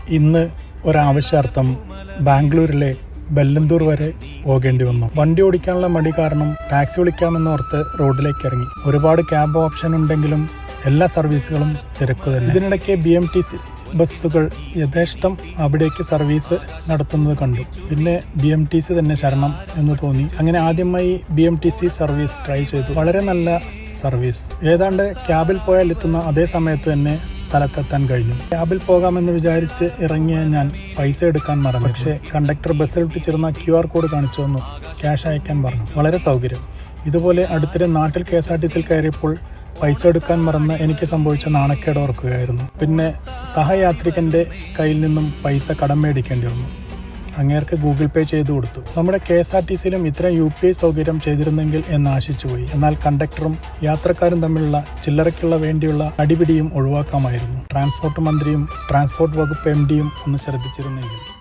ഇന്ന് ഒരാവശ്യാർത്ഥം ബാംഗ്ലൂരിലെ ബെല്ലന്തൂർ വരെ പോകേണ്ടി വന്നു. വണ്ടി ഓടിക്കാനുള്ള മടി കാരണം ടാക്സി വിളിക്കാമെന്നോർത്ത് റോഡിലേക്ക് ഇറങ്ങി. ഒരുപാട് ക്യാബ് ഓപ്ഷൻ ഉണ്ടെങ്കിലും എല്ലാ സർവീസുകളും തിരക്ക് തന്നെ. ഇതിനിടയ്ക്ക് BMTC ബസ്സുകൾ യഥേഷ്ടം അവിടേക്ക് സർവീസ് നടത്തുന്നത് കണ്ടു. പിന്നെ BMTC തന്നെ ശരണം എന്ന് തോന്നി. അങ്ങനെ ആദ്യമായി BMTC സർവീസ് ട്രൈ ചെയ്തു. വളരെ നല്ല സർവീസ്. ഏതാണ്ട് ക്യാബിൽ പോയാൽ എത്തുന്ന അതേ സമയത്ത് തന്നെ സ്ഥലത്തെത്താൻ കഴിഞ്ഞു. ക്യാബിൽ പോകാമെന്ന് വിചാരിച്ച് ഇറങ്ങിയ ഞാൻ പൈസ എടുക്കാൻ മറന്നു. പക്ഷേ കണ്ടക്ടർ ബസ്സിൽ ഒട്ടിച്ചിരുന്ന QR കോഡ് കാണിച്ചു തന്നു. ക്യാഷ് അയക്കാൻ പറഞ്ഞു. വളരെ സൗകര്യം. ഇതുപോലെ അടുത്തിടെ നാട്ടിൽ KSRTCയിൽ കയറിയപ്പോൾ പൈസ എടുക്കാൻ മറന്ന് എനിക്ക് സംഭവിച്ച നാണക്കേട് ഓർക്കുകയായിരുന്നു. പിന്നെ സഹയാത്രികന്റെ കയ്യിൽ നിന്നും പൈസ കടം മേടിക്കേണ്ടി വന്നു. അങ്ങേർക്ക് Google Pay ചെയ്തു കൊടുത്തു. നമ്മുടെ KSRTCയിലും ഇത്തരം UPI സൗകര്യം ചെയ്തിരുന്നെങ്കിൽ എന്ന് ആശിച്ചുപോയി. എന്നാൽ കണ്ടക്ടറും യാത്രക്കാരും തമ്മിലുള്ള ചില്ലറയ്ക്കുള്ള വേണ്ടിയുള്ള അടിപിടിയും ഒഴിവാക്കാമായിരുന്നു. ട്രാൻസ്പോർട്ട് മന്ത്രിയും ട്രാൻസ്പോർട്ട് വകുപ്പ് MDയും ഒന്ന് ശ്രദ്ധിച്ചിരുന്നെങ്കിൽ.